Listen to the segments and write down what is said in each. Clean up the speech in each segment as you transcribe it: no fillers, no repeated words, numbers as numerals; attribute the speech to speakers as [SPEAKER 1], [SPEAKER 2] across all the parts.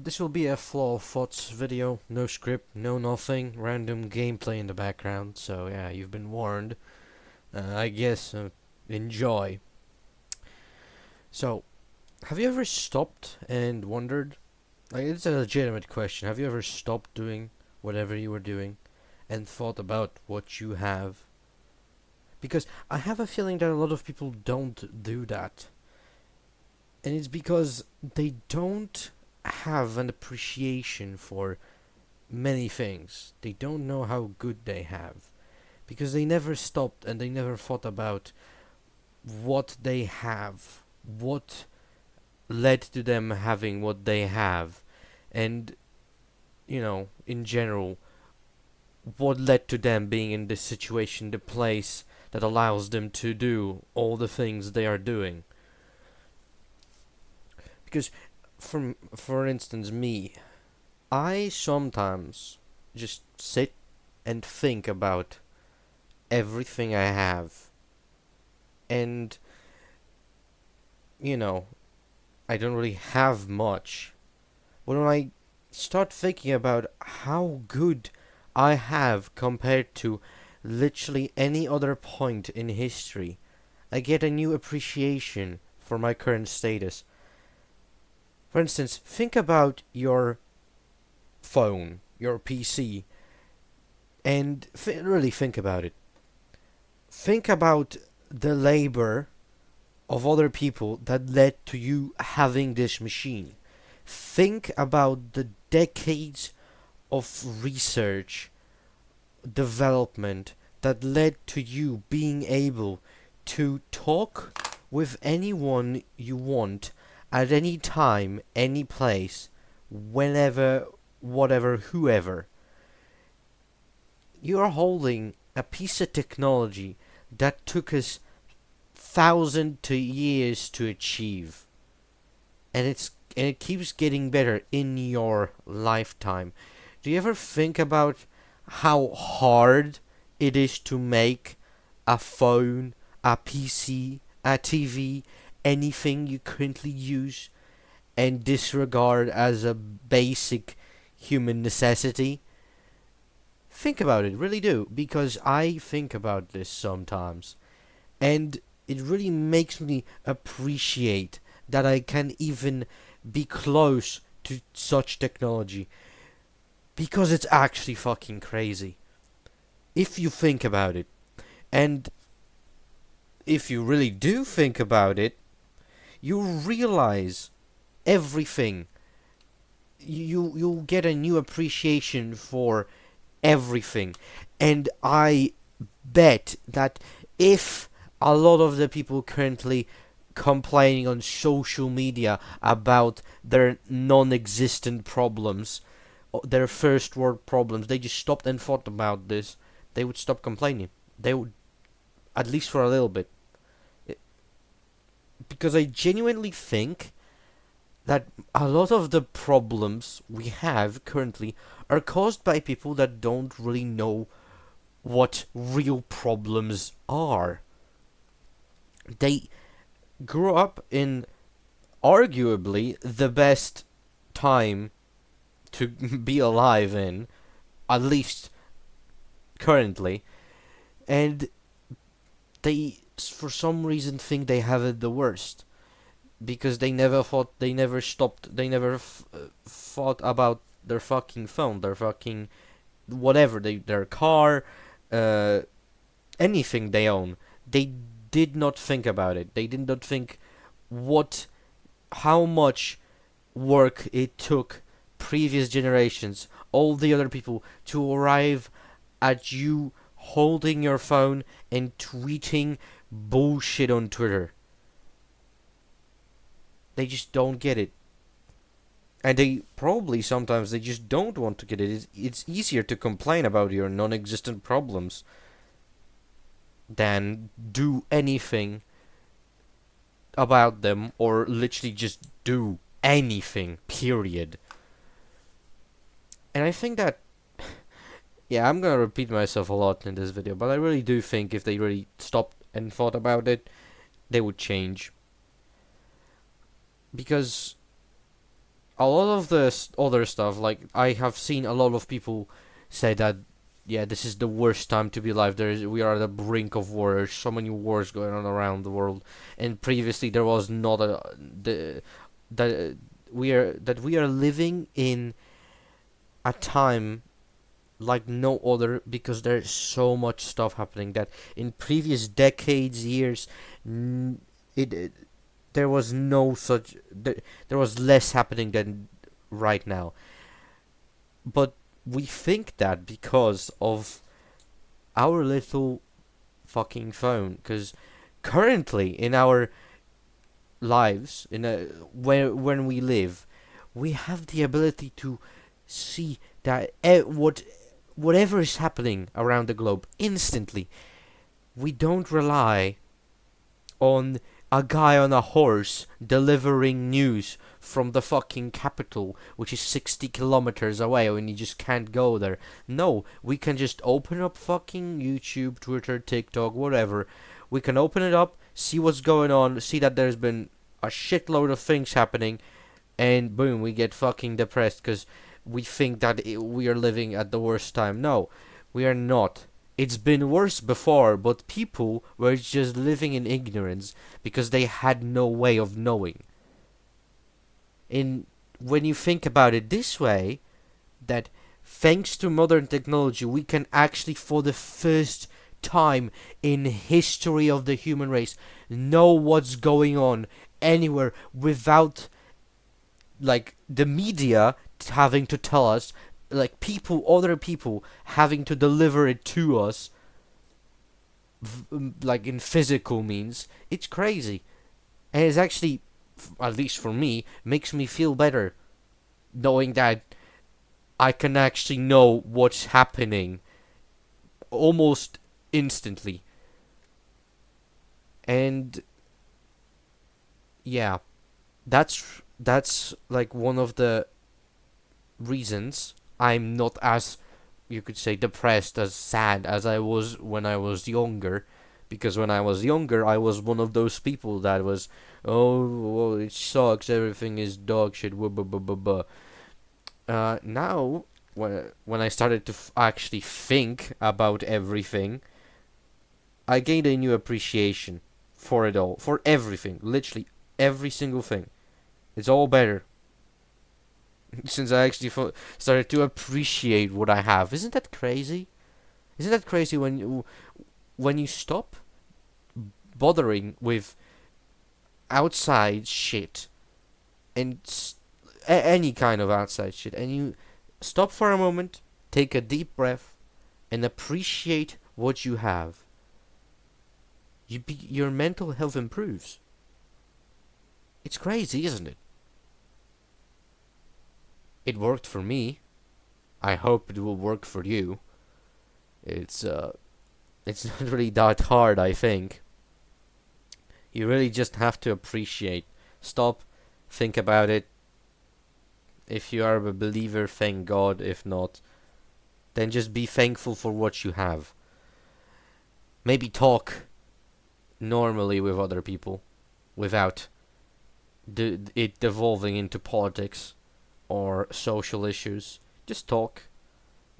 [SPEAKER 1] This will be a flow of thoughts video, no script, no nothing, random gameplay in the background. So yeah, you've been warned. I guess enjoy. So, have you ever stopped and wondered? Like, it's a legitimate question. Have you ever stopped doing whatever you were doing and thought about what you have? Because I have a feeling that a lot of people don't do that. And it's because they don't have an appreciation for many things. They don't know how good they have. Because they never stopped and they never thought about what they have. What led to them having what they have. And, in general, what led to them being in this situation, the place that allows them to do all the things they are doing. Because, for instance, me, I sometimes just sit and think about everything I have. And, you know, I don't really have much. But when I start thinking about how good I have compared to literally any other point in history, I get a new appreciation for my current status. For instance, think about your phone, your PC, and really think about it. Think about the labor of other people that led to you having this machine. Think about the decades of research, development that led to you being able to talk with anyone you want at any time, any place, whenever, whatever, whoever. You are holding a piece of technology that took us thousand to years to achieve, and it keeps getting better in your lifetime. Do you ever think about how hard it is to make a phone, a PC, a TV, anything you currently use and disregard as a basic human necessity? Think about it, really do, because I think about this sometimes. And it really makes me appreciate that I can even be close to such technology. Because it's actually fucking crazy. If you think about it. And if you really do think about it, you realize everything. You'll get a new appreciation for everything. And I bet that if a lot of the people currently complaining on social media about their non-existent problems, their first world problems, they just stopped and thought about this, they would stop complaining. They would, at least for a little bit. Because I genuinely think that a lot of the problems we have currently are caused by people that don't really know what real problems are. They grew up in arguably the best time to be alive in, at least currently, and they, for some reason, think they have it the worst because they never thought, they never stopped, they never thought about their fucking phone, their fucking whatever, their car, uh, anything they own. They did not think about it. They did not think what, how much work it took previous generations, all the other people, to arrive at you holding your phone and tweeting bullshit on Twitter. They just don't get it. And they probably sometimes they just don't want to get it. It's easier to complain about your non-existent problems than do anything about them, or literally just do anything, period. And I think that, yeah, I'm gonna repeat myself a lot in this video, but I really do think if they really stopped and thought about it, they would change. Because a lot of the other stuff, like I have seen a lot of people say that, yeah, this is the worst time to be alive. We are at the brink of war. There's so many wars going on around the world, and previously there was not that we are living in a time like no other, because there's so much stuff happening that in previous decades, years, it there was no such there was less happening than right now. But we think that because of our little fucking phone, because currently in our lives, where when we live, we have the ability to see that whatever is happening around the globe instantly. We don't rely on a guy on a horse delivering news from the fucking capital, which is 60 kilometers away, and you just can't go there. No, we can just open up fucking YouTube, Twitter, TikTok, whatever. We can open it up, see what's going on, see that there's been a shitload of things happening, and boom, we get fucking depressed because we think that we are living at the worst time. No, we are not. It's been worse before, but people were just living in ignorance because they had no way of knowing. And when you think about it this way, that thanks to modern technology, we can actually, for the first time in history of the human race, know what's going on anywhere without, like, the media having to tell us, like other people having to deliver it to us, like in physical means. It's crazy, and it's actually, at least for me, makes me feel better knowing that I can actually know what's happening almost instantly. And yeah, that's like one of the reasons I'm not as, you could say, depressed, as sad as I was when I was younger. Because when I was younger, I was one of those people that was, oh, well, it sucks, everything is dog shit, blah, blah, blah, blah, blah. Now, when I started to actually think about everything, I gained a new appreciation for it all, for everything, literally every single thing. It's all better since I actually started to appreciate what I have. Isn't that crazy? Isn't that crazy when you stop bothering with outside shit and any kind of outside shit, and you stop for a moment, take a deep breath, and appreciate what you have? Your mental health improves. It's crazy, isn't it? It worked for me. I hope it will work for you. It's not really that hard, I think. You really just have to appreciate. Stop, think about it. If you are a believer, thank God. If not, then just be thankful for what you have. Maybe talk normally with other people without it devolving into politics or social issues. Just talk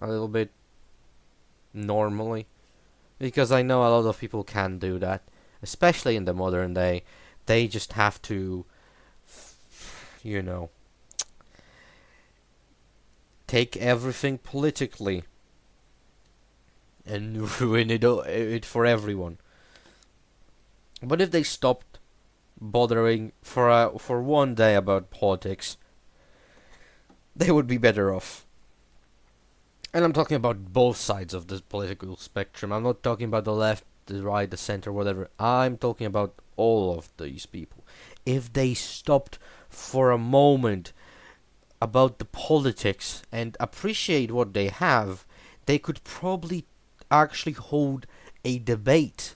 [SPEAKER 1] a little bit normally, because I know a lot of people can do that, especially in the modern day. They just have to, you know, take everything politically and ruin it for everyone. But if they stopped bothering for one day about politics, they would be better off. And I'm talking about both sides of the political spectrum. I'm not talking about the left, the right, the center, whatever. I'm talking about all of these people. If they stopped for a moment about the politics and appreciate what they have, they could probably actually hold a debate,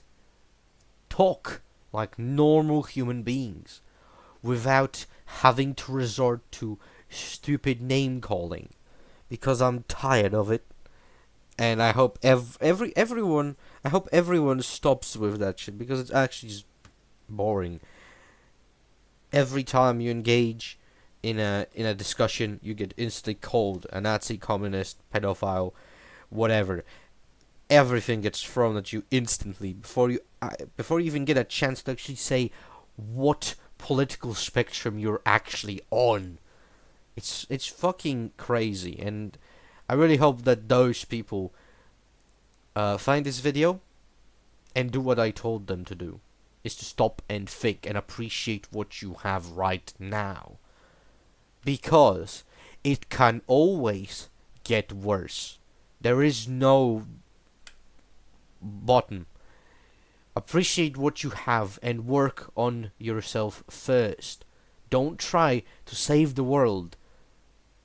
[SPEAKER 1] talk like normal human beings, without having to resort to stupid name calling. Because I'm tired of it, and I hope everyone stops with that shit, because it's actually boring. Every time you engage in a discussion, you get instantly called a Nazi, communist, pedophile, whatever. Everything gets thrown at you instantly before you even get a chance to actually say what political spectrum you're actually on. It's fucking crazy, and I really hope that those people find this video and do what I told them to do, is to stop and think and appreciate what you have right now, because it can always get worse. There is no bottom. Appreciate what you have and work on yourself first. Don't try to save the world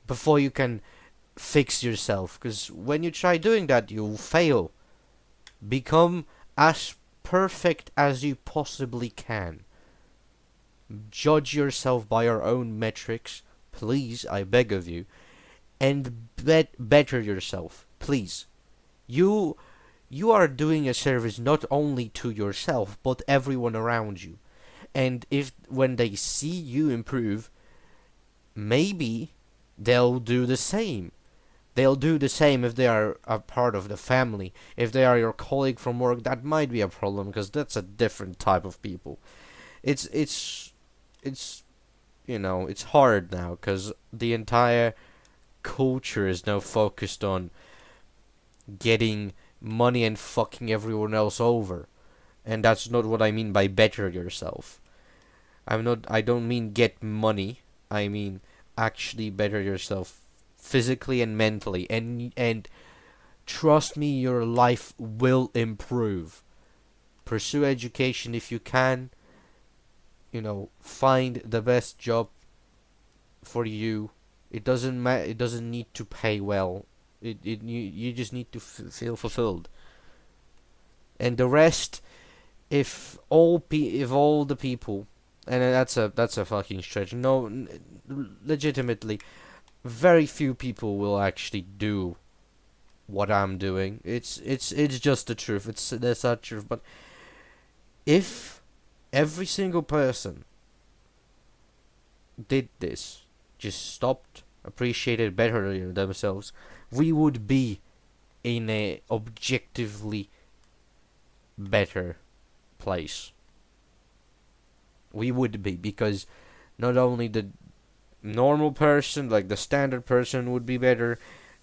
[SPEAKER 1] before you can fix yourself, because when you try doing that, you'll fail. Become as perfect as you possibly can. Judge yourself by your own metrics, please, I beg of you, and better yourself, please. You are doing a service not only to yourself, but everyone around you. And if when they see you improve, maybe they'll do the same. They'll do the same if they are a part of the family. If they are your colleague from work, that might be a problem, because that's a different type of people. It's it's hard now, because the entire culture is now focused on getting money and fucking everyone else over. And that's not what I mean by better yourself. I don't mean get money. I mean actually better yourself physically and mentally, and trust me, your life will improve. Pursue education if you can. Find the best job for you. It doesn't it doesn't need to pay well. You just need to feel fulfilled. And the rest, if all the people, and that's a fucking stretch. No, legitimately, very few people will actually do what I'm doing. It's just the truth. That's not truth. But if every single person did this, just stopped, appreciated better themselves, we would be in a objectively better place. We would be, because not only the normal person, like the standard person, would be better,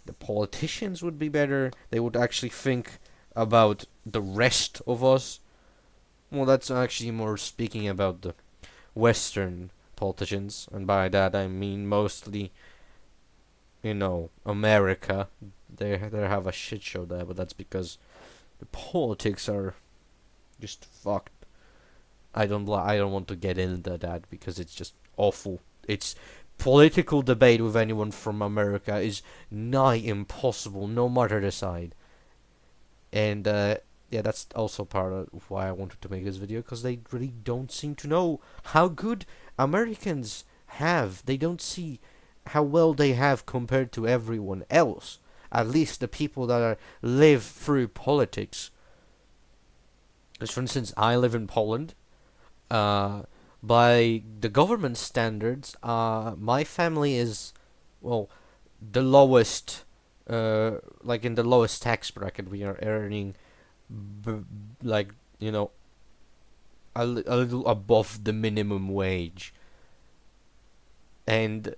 [SPEAKER 1] the politicians would be better. They would actually think about the rest of us. Well, that's actually more speaking about the Western politicians, and by that I mean mostly, America. They have a shit show there, but that's because the politics are just fucked. I don't want to get into that, because it's just awful. It's political debate with anyone from America is nigh impossible, no matter the side. And yeah, that's also part of why I wanted to make this video, because they really don't seem to know how good Americans have. They don't see how well they have compared to everyone else. At least the people that live through politics. Because, for instance, I live in Poland. By the government standards, my family is, well, the lowest, like in the lowest tax bracket. We are earning, like, a little above the minimum wage. And,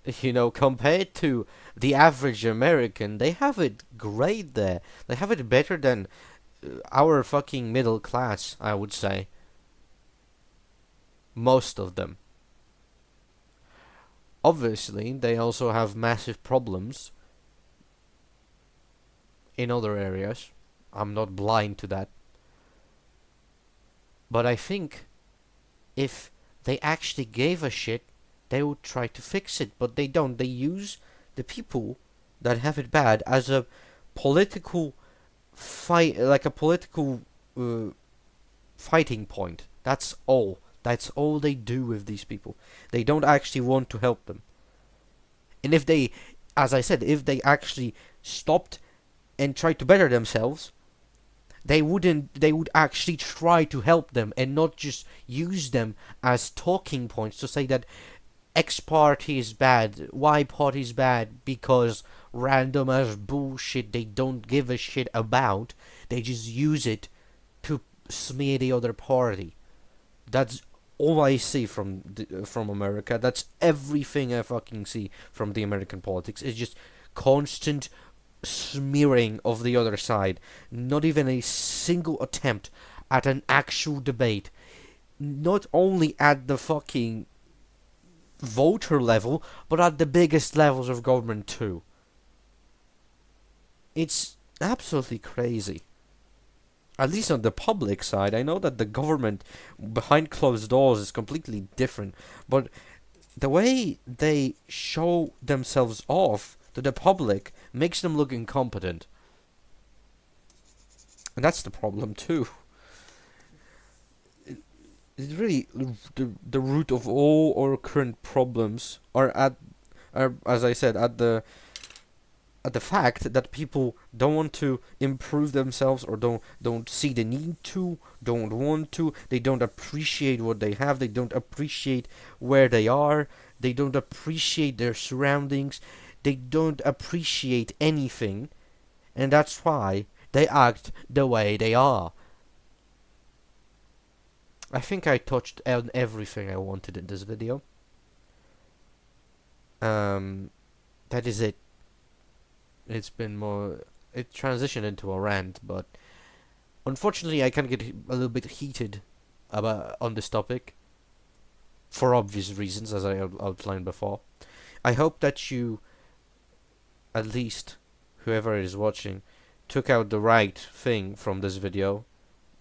[SPEAKER 1] compared to the average American, they have it great there. They have it better than our fucking middle class, I would say. Most of them. Obviously, they also have massive problems in other areas. I'm not blind to that. But I think if they actually gave a shit, they would try to fix it. But they don't. They use the people that have it bad as a political fight, like a political fighting point. That's all. That's all they do with these people. They don't actually want to help them. And if they, as I said, if they actually stopped and tried to better themselves, they would actually try to help them and not just use them as talking points to say that X party is bad, Y party is bad because random as bullshit they don't give a shit about. They just use it to smear the other party. That's all I see from America. That's everything I fucking see from the American politics. It's just constant smearing of the other side. Not even a single attempt at an actual debate. Not only at the fucking voter level, but at the biggest levels of government too. It's absolutely crazy. At least on the public side, I know that the government behind closed doors is completely different, but the way they show themselves off to the public makes them look incompetent. And that's the problem too. It's really the root of all our current problems are, as I said, at the fact that people don't want to improve themselves, or don't see the need to, don't want to, they don't appreciate what they have, they don't appreciate where they are, they don't appreciate their surroundings, they don't appreciate anything, and that's why they act the way they are. I think I touched on everything I wanted in this video. That is it. It's been more. It transitioned into a rant, but unfortunately, I can get a little bit heated about on this topic for obvious reasons, as I outlined before. I hope that you, at least whoever is watching, took out the right thing from this video.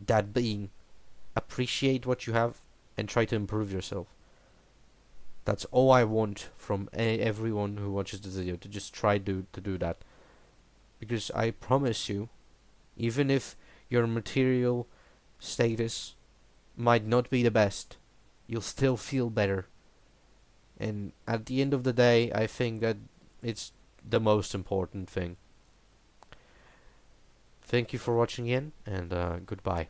[SPEAKER 1] That being, appreciate what you have and try to improve yourself. That's all I want from everyone who watches this video, to just try to do that. Because I promise you, even if your material status might not be the best, you'll still feel better. And at the end of the day, I think that it's the most important thing. Thank you for watching again, and goodbye.